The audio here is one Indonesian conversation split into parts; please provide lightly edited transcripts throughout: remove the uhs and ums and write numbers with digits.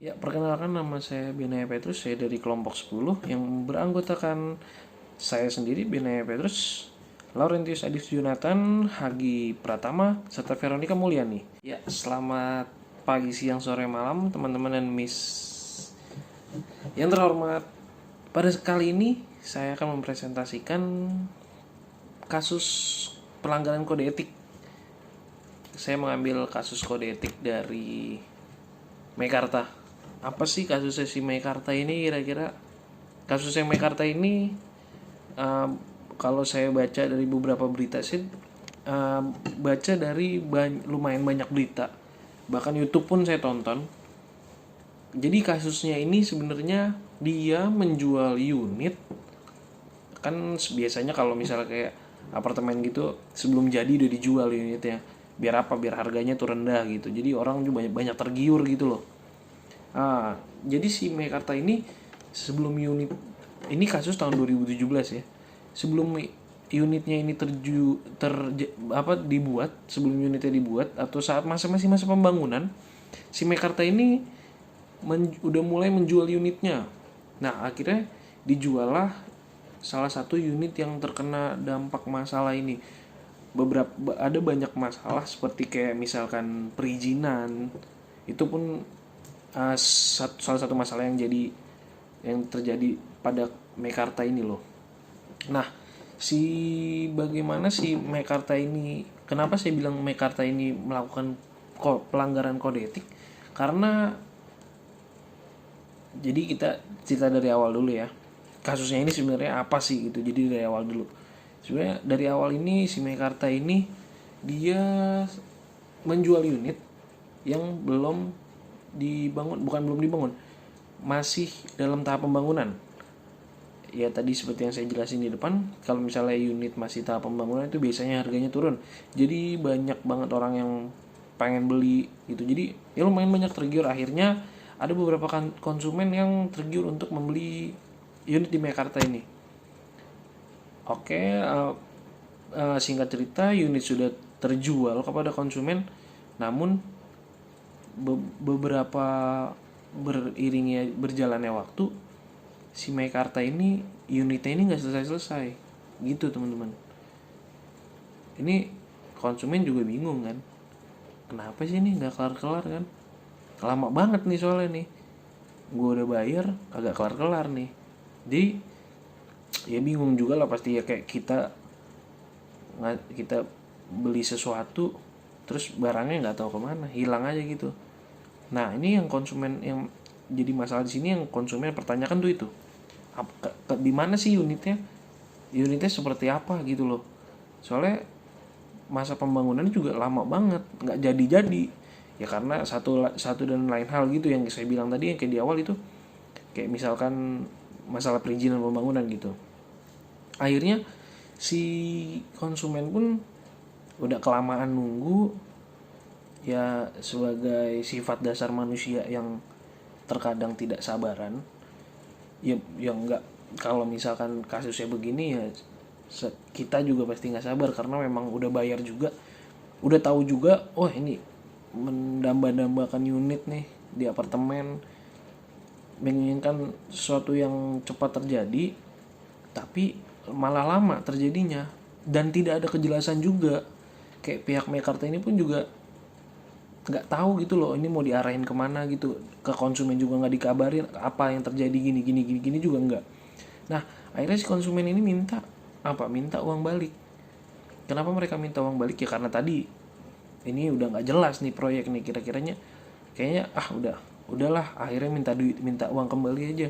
Ya, perkenalkan nama saya Benaya Petrus, saya dari kelompok 10 yang beranggotakan saya sendiri, Benaya Petrus, Laurentius Adis Jonathan, Hagi Pratama, serta Veronica Mulyani. Ya, selamat pagi, siang, sore, malam, teman-teman dan Miss yang terhormat. Pada kali ini, saya akan mempresentasikan kasus pelanggaran kode etik. Saya mengambil kasus kode etik dari Meikarta. Apa sih kasusnya si Meikarta ini kira-kira? Kasusnya Meikarta ini kalau saya baca dari beberapa berita sih, baca dari lumayan banyak berita, bahkan YouTube pun saya tonton. Jadi kasusnya ini sebenarnya dia menjual unit. Kan biasanya kalau misalnya kayak apartemen gitu sebelum jadi udah dijual unitnya, biar apa, biar harganya tuh rendah gitu, jadi orang juga banyak tergiur gitu loh. Jadi si Meikarta ini sebelum unit ini kasus tahun 2017 ya. Sebelum unitnya ini dibuat, sebelum unitnya dibuat atau saat masa pembangunan, si Meikarta ini udah mulai menjual unitnya. Nah, akhirnya dijual lah salah satu unit yang terkena dampak masalah ini. Ada banyak masalah seperti kayak misalkan perizinan. Itu pun salah satu masalah yang terjadi pada Meikarta ini loh. Nah, bagaimana si Meikarta ini, kenapa saya bilang Meikarta ini melakukan pelanggaran kode etik? Karena jadi kita cerita dari awal dulu ya. Kasusnya ini sebenarnya apa sih gitu. Jadi dari awal dulu. Sebenarnya dari awal ini si Meikarta ini dia menjual unit yang belum dibangun, bukan belum dibangun, masih dalam tahap pembangunan. Ya tadi seperti yang saya jelasin di depan, kalau misalnya unit masih tahap pembangunan itu biasanya harganya turun. Jadi banyak banget orang yang pengen beli gitu. Jadi ya lumayan banyak tergiur. Akhirnya ada beberapa konsumen yang tergiur untuk membeli unit di Meikarta ini. Oke, singkat cerita unit sudah terjual kepada konsumen, namun beberapa beriringnya berjalannya waktu, si Meikarta ini unitnya ini nggak selesai gitu teman-teman. Ini konsumen juga bingung kan, kenapa sih ini nggak kelar-kelar kan, lama banget nih soalnya nih, gue udah bayar kagak kelar-kelar nih. Jadi ya bingung juga lah pasti ya, kayak kita beli sesuatu terus barangnya nggak tahu kemana, hilang aja gitu. Nah, ini yang konsumen yang jadi masalah di sini, yang konsumen pertanyakan tuh itu. Di mana sih unitnya? Unitnya seperti apa gitu loh. Soalnya masa pembangunan juga lama banget, nggak jadi-jadi. Ya karena satu dan lain hal gitu yang saya bilang tadi, yang kayak di awal itu. Kayak misalkan masalah perizinan pembangunan gitu. Akhirnya si konsumen pun udah kelamaan nunggu. Ya sebagai sifat dasar manusia yang terkadang tidak sabaran, ya yang enggak, kalau misalkan kasusnya begini ya kita juga pasti nggak sabar, karena memang udah bayar juga, udah tahu juga, oh ini mendamba-dambakan unit nih di apartemen, menginginkan sesuatu yang cepat terjadi, tapi malah lama terjadinya dan tidak ada kejelasan juga. Kayak pihak Meikarta ini pun juga nggak tahu gitu loh, ini mau diarahin kemana gitu, ke konsumen juga nggak dikabarin apa yang terjadi, gini juga nggak. Nah, akhirnya si konsumen ini minta uang balik. Kenapa mereka minta uang balik? Ya karena tadi ini udah nggak jelas nih proyek nih, kira-kiranya kayaknya udahlah, akhirnya minta uang kembali aja.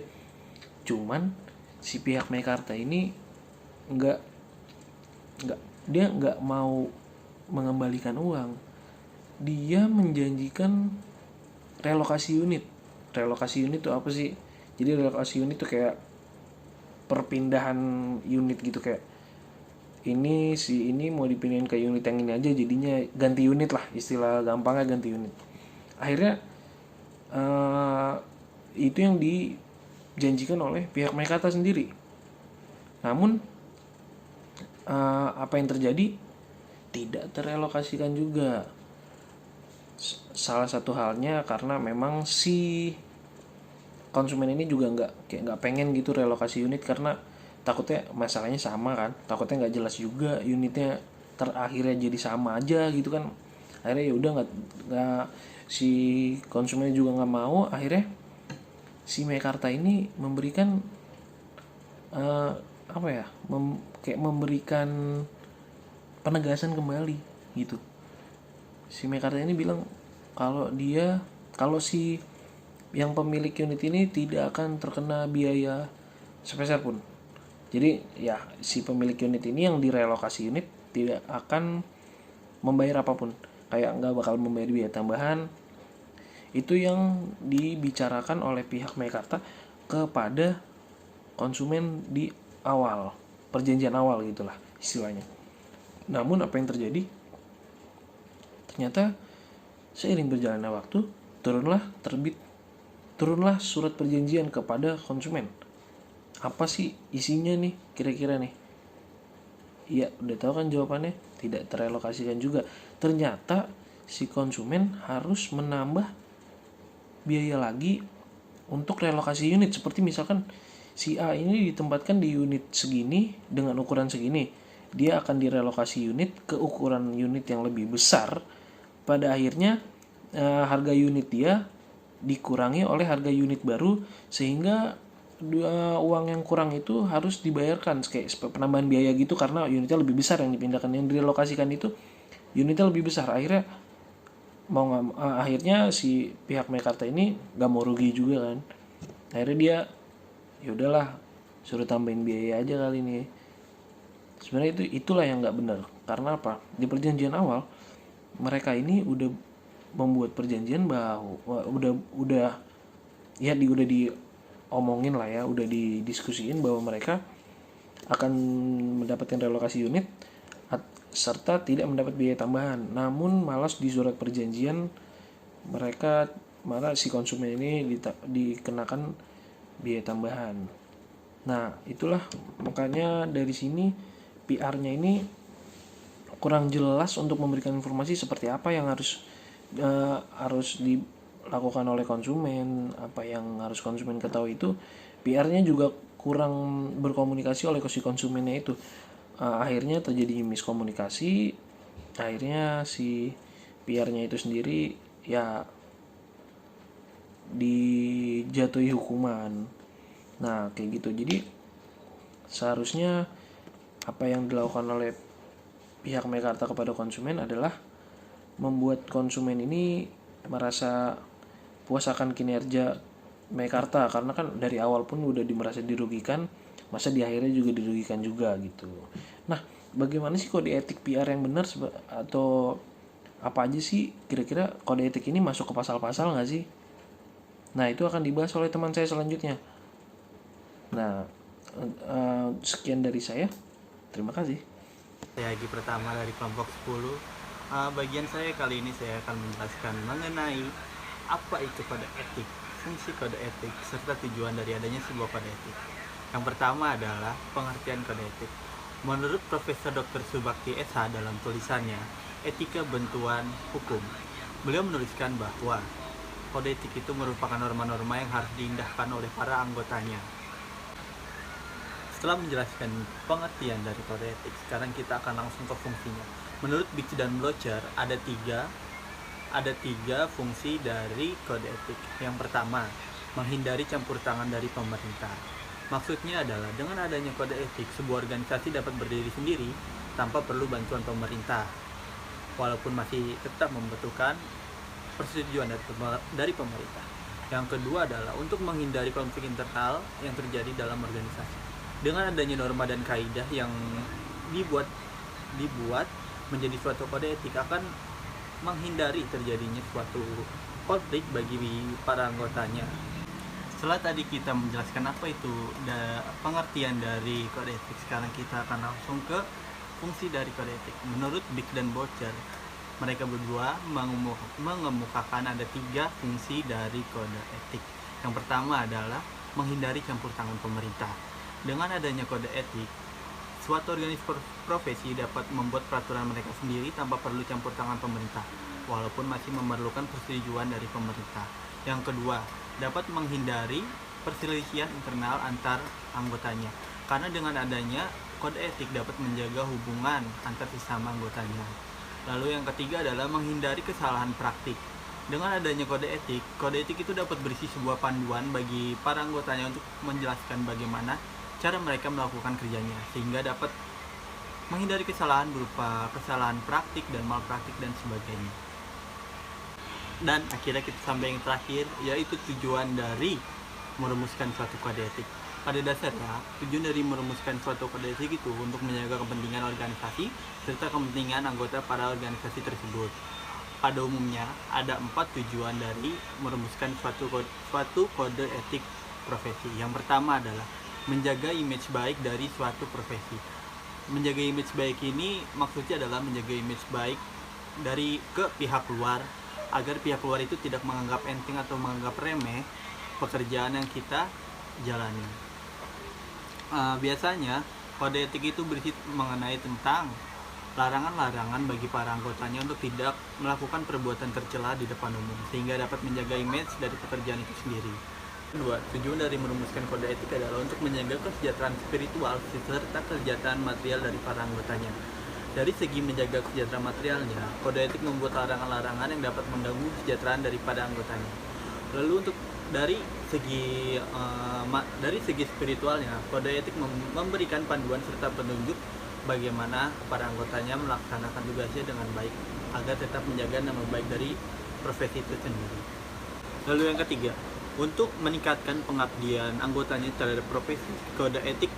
Cuman si pihak Meikarta ini nggak dia nggak mau mengembalikan uang. Dia menjanjikan relokasi unit. Relokasi unit itu apa sih? Jadi relokasi unit itu kayak perpindahan unit gitu, kayak ini mau dipindahin ke unit yang ini aja, jadinya ganti unit lah, istilah gampangnya ganti unit. Akhirnya itu yang dijanjikan oleh pihak Meikarta sendiri. Namun apa yang terjadi? Tidak terrelokasikan juga. Salah satu halnya karena memang si konsumen ini juga nggak pengen gitu relokasi unit, karena takutnya masalahnya sama kan, takutnya nggak jelas juga unitnya, terakhirnya jadi sama aja gitu kan. Akhirnya ya udah nggak si konsumen juga nggak mau. Akhirnya si Mekarta ini memberikan apa ya, kayak memberikan penegasan kembali gitu. Si Mekarta ini bilang kalau si yang pemilik unit ini tidak akan terkena biaya sepeser pun. Jadi ya si pemilik unit ini yang direlokasi unit tidak akan membayar apapun, kayak nggak bakal membayar biaya tambahan. Itu yang dibicarakan oleh pihak Mekarta kepada konsumen di awal, perjanjian awal gitulah istilahnya. Namun apa yang terjadi? Ternyata seiring berjalannya waktu turunlah surat perjanjian kepada konsumen. Apa sih isinya nih kira-kira nih? Iya, udah tahu kan jawabannya, tidak terelokasikan juga. Ternyata si konsumen harus menambah biaya lagi untuk relokasi unit. Seperti misalkan si A ini ditempatkan di unit segini dengan ukuran segini, dia akan direlokasi unit ke ukuran unit yang lebih besar. Pada akhirnya harga unit dia dikurangi oleh harga unit baru, sehingga uang yang kurang itu harus dibayarkan kayak penambahan biaya gitu, karena unitnya lebih besar yang dipindahkan, yang direlokasikan itu unitnya lebih besar. Akhirnya si pihak Mekarta ini gak mau rugi juga kan. Akhirnya dia ya udahlah, suruh tambahin biaya aja kali ini. Sebenarnya itulah yang nggak benar. Karena apa? Di perjanjian awal mereka ini udah membuat perjanjian bahwa udah diomongin lah ya, udah didiskusiin bahwa mereka akan mendapatkan relokasi unit serta tidak mendapat biaya tambahan. Namun malas di surat perjanjian malah si konsumen ini dikenakan biaya tambahan. Nah, itulah makanya dari sini PR-nya ini kurang jelas untuk memberikan informasi seperti apa yang harus dilakukan oleh konsumen, apa yang harus konsumen ketahui. Itu PR-nya juga kurang berkomunikasi oleh si konsumennya itu. Akhirnya terjadi miskomunikasi, akhirnya si PR-nya itu sendiri ya dijatuhi hukuman. Nah kayak gitu. Jadi seharusnya apa yang dilakukan oleh pihak Mekarta kepada konsumen adalah membuat konsumen ini merasa puas akan kinerja Mekarta, karena kan dari awal pun udah merasa dirugikan, masa di akhirnya juga dirugikan juga gitu. Nah, bagaimana sih kode etik PR yang benar, atau apa aja sih kira-kira kode etik ini masuk ke pasal-pasal nggak sih? Nah, itu akan dibahas oleh teman saya selanjutnya. Nah, sekian dari saya. Terima kasih. Saya Agi Pertama dari kelompok 10. Bagian saya kali ini saya akan menjelaskan mengenai apa itu kode etik, fungsi kode etik, serta tujuan dari adanya sebuah kode etik. Yang pertama adalah pengertian kode etik. Menurut Profesor Dr. Subakti SH dalam tulisannya Etika Bantuan Hukum, beliau menuliskan bahwa kode etik itu merupakan norma-norma yang harus diindahkan oleh para anggotanya. Setelah menjelaskan pengertian dari kode etik, sekarang kita akan langsung ke fungsinya. Menurut Bix dan Blocher ada tiga fungsi dari kode etik. Yang pertama, menghindari campur tangan dari pemerintah. Maksudnya adalah dengan adanya kode etik, sebuah organisasi dapat berdiri sendiri tanpa perlu bantuan pemerintah, walaupun masih tetap membutuhkan persetujuan dari pemerintah. Yang kedua adalah untuk menghindari konflik internal yang terjadi dalam organisasi. Dengan adanya norma dan kaidah yang dibuat menjadi suatu kode etik akan menghindari terjadinya suatu konflik bagi para anggotanya. Setelah tadi kita menjelaskan apa itu pengertian dari kode etik, sekarang kita akan langsung ke fungsi dari kode etik. Menurut Bix dan Blocher, mereka berdua mengemukakan ada 3 fungsi dari kode etik. Yang pertama adalah menghindari campur tangan pemerintah. Dengan adanya kode etik, suatu organisasi profesi dapat membuat peraturan mereka sendiri tanpa perlu campur tangan pemerintah, walaupun masih memerlukan persetujuan dari pemerintah. Yang kedua, dapat menghindari perselisihan internal antar anggotanya. Karena dengan adanya kode etik dapat menjaga hubungan antar sesama anggotanya. Lalu yang ketiga adalah menghindari kesalahan praktik. Dengan adanya kode etik itu dapat berisi sebuah panduan bagi para anggotanya untuk menjelaskan bagaimana cara mereka melakukan kerjanya, sehingga dapat menghindari kesalahan berupa kesalahan praktik dan malpraktik dan sebagainya. Dan akhirnya kita sampai yang terakhir, yaitu tujuan dari merumuskan suatu kode etik. Pada dasarnya, tujuan dari merumuskan suatu kode etik itu untuk menjaga kepentingan organisasi serta kepentingan anggota pada organisasi tersebut. Pada umumnya, ada 4 tujuan dari merumuskan suatu kode etik profesi. Yang pertama adalah menjaga image baik dari suatu profesi. Menjaga image baik ini maksudnya adalah menjaga image baik dari ke pihak luar, agar pihak luar itu tidak menganggap enteng atau menganggap remeh pekerjaan yang kita jalani. Biasanya kode etik itu berisi mengenai tentang larangan-larangan bagi para anggotanya untuk tidak melakukan perbuatan tercela di depan umum, sehingga dapat menjaga image dari pekerjaan itu sendiri. Kedua, tujuan dari merumuskan kode etik adalah untuk menjaga kesejahteraan spiritual serta kesejahteraan material dari para anggotanya. Dari segi menjaga kesejahteraan materialnya, kode etik membuat larangan-larangan yang dapat mengganggu kesejahteraan daripada anggotanya. Lalu untuk dari segi spiritualnya, kode etik memberikan panduan serta petunjuk bagaimana para anggotanya melaksanakan tugasnya dengan baik agar tetap menjaga nama baik dari profesi itu sendiri. Lalu yang ketiga, untuk meningkatkan pengabdian anggotanya terhadap profesi, kode etik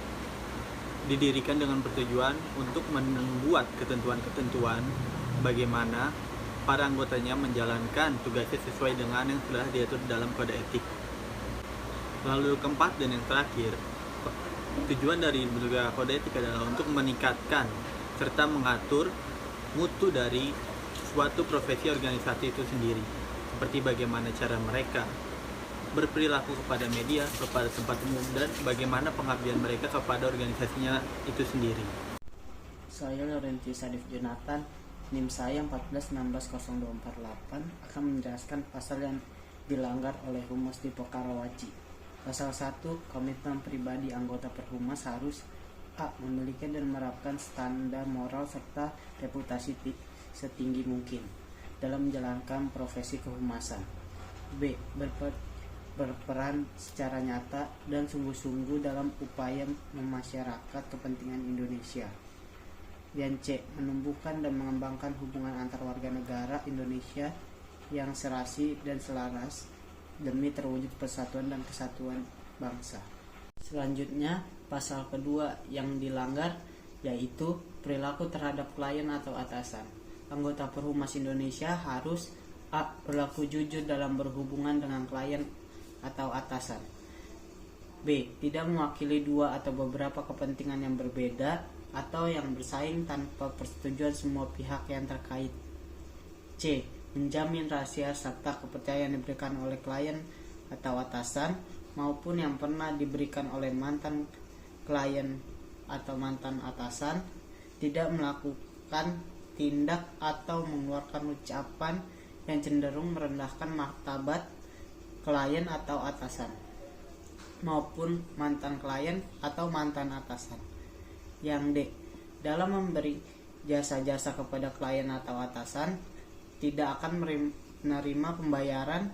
didirikan dengan bertujuan untuk membuat ketentuan-ketentuan bagaimana para anggotanya menjalankan tugasnya sesuai dengan yang sudah diatur dalam kode etik. Lalu keempat dan yang terakhir, tujuan dari bentuk kode etik adalah untuk meningkatkan serta mengatur mutu dari suatu profesi organisasi itu sendiri, seperti bagaimana cara mereka berperilaku kepada media, kepada tempat umum, dan bagaimana pengabdian mereka kepada organisasinya itu sendiri. Saya Laurentius Adif Jonathan, NIM saya 1416048 akan menjelaskan pasal yang dilanggar oleh Humas Dipo Karawaci. Pasal 1, komitmen pribadi anggota Perhumas harus A. Memiliki dan menerapkan standar moral serta reputasi setinggi mungkin dalam menjalankan profesi kehumasan. B. Berperan secara nyata dan sungguh-sungguh dalam upaya memasyarakat kepentingan Indonesia. Dan C. Menumbuhkan dan mengembangkan hubungan antar warga negara Indonesia yang serasi dan selaras demi terwujud persatuan dan kesatuan bangsa. Selanjutnya, pasal kedua yang dilanggar yaitu perilaku terhadap klien atau atasan. Anggota Perhumas Indonesia harus A. Berlaku jujur dalam berhubungan dengan klien atau atasan. B. Tidak mewakili dua atau beberapa kepentingan yang berbeda atau yang bersaing tanpa persetujuan semua pihak yang terkait. C. Menjamin rahasia serta kepercayaan diberikan oleh klien atau atasan maupun yang pernah diberikan oleh mantan klien atau mantan atasan. Tidak melakukan tindak atau mengeluarkan ucapan yang cenderung merendahkan martabat klien atau atasan maupun mantan klien atau mantan atasan. Yang D. Dalam memberi jasa-jasa kepada klien atau atasan, tidak akan menerima pembayaran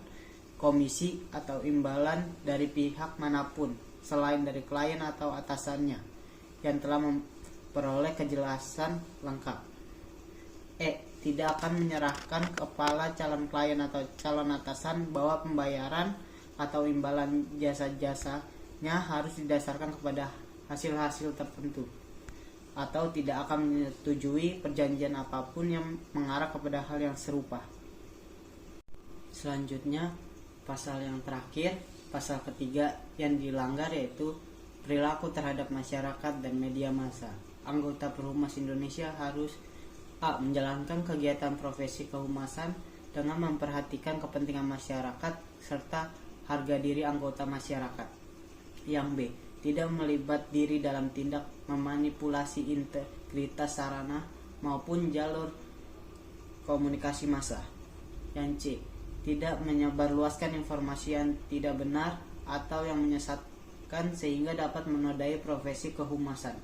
komisi atau imbalan dari pihak manapun selain dari klien atau atasannya yang telah memperoleh kejelasan lengkap. E. Tidak akan menyerahkan kepala calon klien atau calon atasan bahwa pembayaran atau imbalan jasa-jasanya harus didasarkan kepada hasil-hasil tertentu atau tidak akan menyetujui perjanjian apapun yang mengarah kepada hal yang serupa. Selanjutnya, pasal yang terakhir, pasal ketiga yang dilanggar yaitu perilaku terhadap masyarakat dan media massa. Anggota Perhumas Indonesia harus A. Menjalankan kegiatan profesi kehumasan dengan memperhatikan kepentingan masyarakat serta harga diri anggota masyarakat. Yang B. Tidak melibat diri dalam tindak memanipulasi integritas sarana maupun jalur komunikasi massa. Yang C. Tidak menyebarluaskan informasi yang tidak benar atau yang menyesatkan sehingga dapat menodai profesi kehumasan.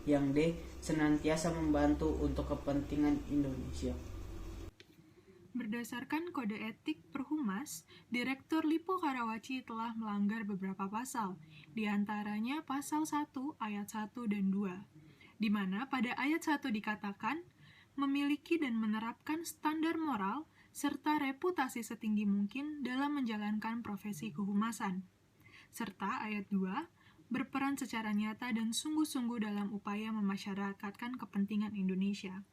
Yang D. Senantiasa membantu untuk kepentingan Indonesia. Berdasarkan kode etik Perhumas, Direktur Lipo Karawaci telah melanggar beberapa pasal, di antaranya pasal 1 ayat 1 dan 2, di mana pada ayat 1 dikatakan memiliki dan menerapkan standar moral serta reputasi setinggi mungkin dalam menjalankan profesi kehumasan. Serta ayat 2, berperan secara nyata dan sungguh-sungguh dalam upaya memasyarakatkan kepentingan Indonesia.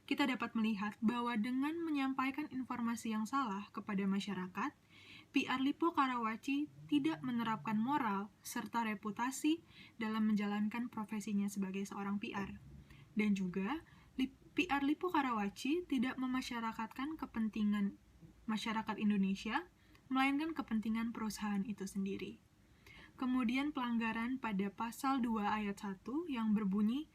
Kita dapat melihat bahwa dengan menyampaikan informasi yang salah kepada masyarakat, PR Lipo Karawaci tidak menerapkan moral serta reputasi dalam menjalankan profesinya sebagai seorang PR. Dan juga, PR Lipo Karawaci tidak memasyarakatkan kepentingan masyarakat Indonesia, melainkan kepentingan perusahaan itu sendiri. Kemudian pelanggaran pada pasal 2 ayat 1 yang berbunyi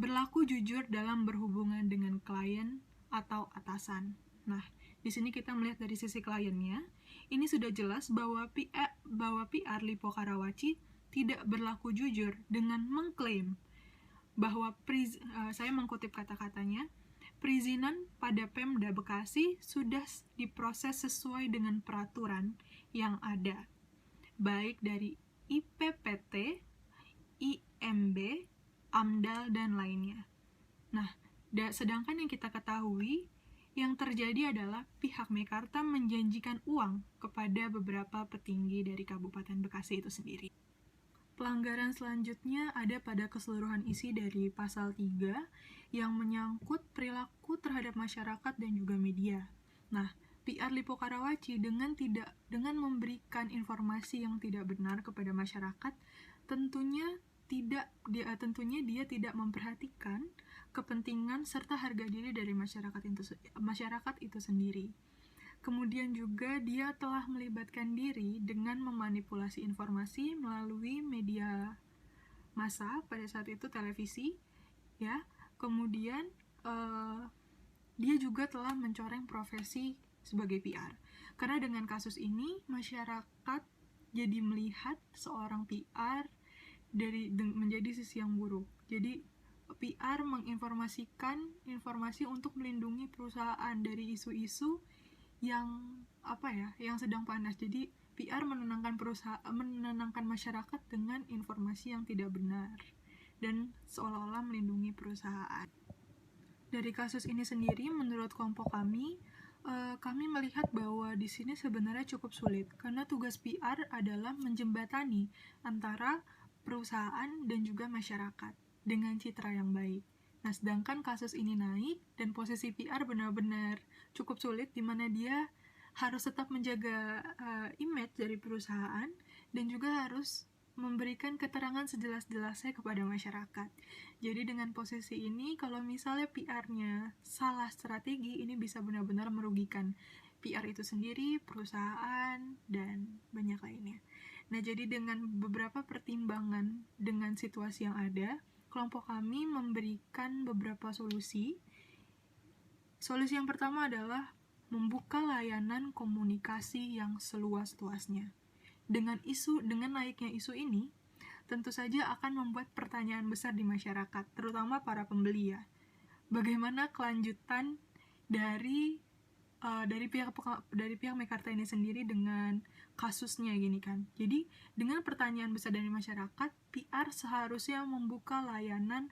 berlaku jujur dalam berhubungan dengan klien atau atasan. Nah, di sini kita melihat dari sisi kliennya, ini sudah jelas bahwa PR Lipo Karawaci tidak berlaku jujur dengan mengklaim bahwa saya mengkutip kata-katanya, perizinan pada Pemda Bekasi sudah diproses sesuai dengan peraturan yang ada, baik dari IPPT, IMB, AMDAL, dan lainnya. Nah, sedangkan yang kita ketahui, yang terjadi adalah pihak Mekarta menjanjikan uang kepada beberapa petinggi dari Kabupaten Bekasi itu sendiri. Pelanggaran selanjutnya ada pada keseluruhan isi dari pasal 3 yang menyangkut perilaku terhadap masyarakat dan juga media. Nah, PR Lipo Karawaci dengan memberikan informasi yang tidak benar kepada masyarakat, tentunya dia tidak memperhatikan kepentingan serta harga diri dari masyarakat itu sendiri. Kemudian juga dia telah melibatkan diri dengan memanipulasi informasi melalui media massa, pada saat itu televisi, ya. Kemudian dia juga telah mencoreng profesi sebagai PR. Karena dengan kasus ini masyarakat jadi melihat seorang PR menjadi sisi yang buruk. Jadi PR menginformasikan informasi untuk melindungi perusahaan dari isu-isu yang sedang panas. Jadi PR menenangkan masyarakat dengan informasi yang tidak benar dan seolah-olah melindungi perusahaan. Dari kasus ini sendiri, menurut kelompok kami melihat bahwa di sini sebenarnya cukup sulit karena tugas PR adalah menjembatani antara perusahaan dan juga masyarakat dengan citra yang baik. Nah, sedangkan kasus ini naik dan posisi PR benar-benar cukup sulit, di mana dia harus tetap menjaga image dari perusahaan dan juga harus memberikan keterangan sejelas-jelasnya kepada masyarakat. Jadi dengan posisi ini, kalau misalnya PR-nya salah strategi, ini bisa benar-benar merugikan PR itu sendiri, perusahaan, dan banyak lainnya. Nah, jadi dengan beberapa pertimbangan dengan situasi yang ada, kelompok kami memberikan beberapa solusi. Solusi yang pertama adalah membuka layanan komunikasi yang seluas-luasnya. Dengan naiknya isu ini, tentu saja akan membuat pertanyaan besar di masyarakat, terutama para pembeli ya. Bagaimana kelanjutan dari pihak Mekarta ini sendiri dengan kasusnya gini kan. Jadi dengan pertanyaan besar dari masyarakat, PR seharusnya membuka layanan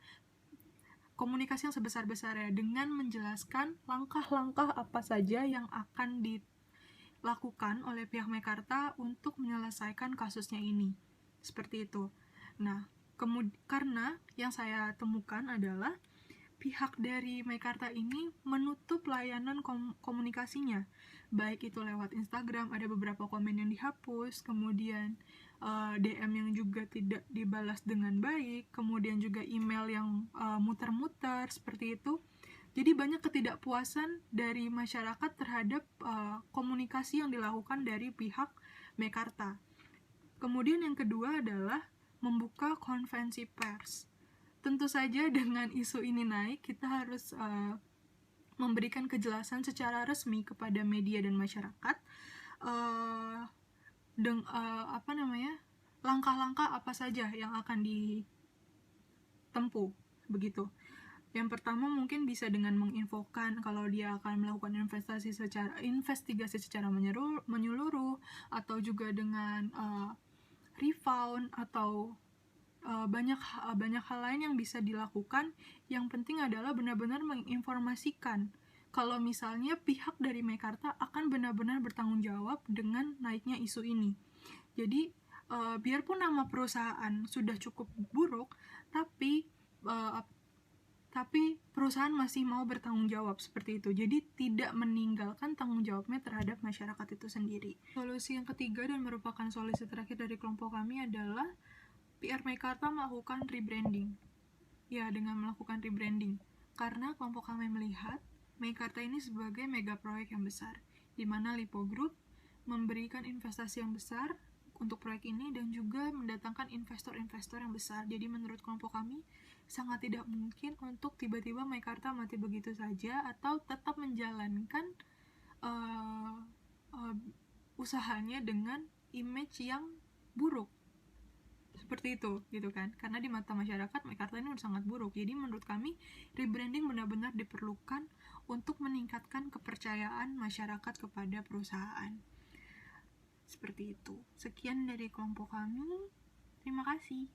komunikasi yang sebesar-besarnya dengan menjelaskan langkah-langkah apa saja yang akan dilakukan oleh pihak Mekarta untuk menyelesaikan kasusnya ini. Seperti itu. Nah, karena yang saya temukan adalah pihak dari Mekarta ini menutup layanan komunikasinya, baik itu lewat Instagram, ada beberapa komen yang dihapus, kemudian DM yang juga tidak dibalas dengan baik, kemudian juga email yang muter-muter, seperti itu. Jadi banyak ketidakpuasan dari masyarakat terhadap komunikasi yang dilakukan dari pihak Mekarta. Kemudian yang kedua adalah membuka konferensi pers. Tentu saja dengan isu ini naik, kita harus memberikan kejelasan secara resmi kepada media dan masyarakat langkah-langkah apa saja yang akan ditempuh begitu. Yang pertama mungkin bisa dengan menginfokan kalau dia akan melakukan investigasi secara menyeluruh, atau juga dengan refund, atau banyak hal lain yang bisa dilakukan. Yang penting adalah benar-benar menginformasikan kalau misalnya pihak dari Meikarta akan benar-benar bertanggung jawab dengan naiknya isu ini. Jadi biarpun nama perusahaan sudah cukup buruk, tapi perusahaan masih mau bertanggung jawab seperti itu. Jadi tidak meninggalkan tanggung jawabnya terhadap masyarakat itu sendiri. Solusi yang ketiga dan merupakan solusi terakhir dari kelompok kami adalah PR Meikarta melakukan rebranding. Ya, dengan melakukan rebranding. Karena kelompok kami melihat Meikarta ini sebagai mega proyek yang besar, di mana Lipo Group memberikan investasi yang besar untuk proyek ini dan juga mendatangkan investor-investor yang besar. Jadi menurut kelompok kami sangat tidak mungkin untuk tiba-tiba Meikarta mati begitu saja atau tetap menjalankan usahanya dengan image yang buruk seperti itu gitu kan, karena di mata masyarakat Meikarta ini udah sangat buruk. Jadi menurut kami rebranding benar-benar diperlukan untuk meningkatkan kepercayaan masyarakat kepada perusahaan. Seperti itu. Sekian dari kelompok kami. Terima kasih.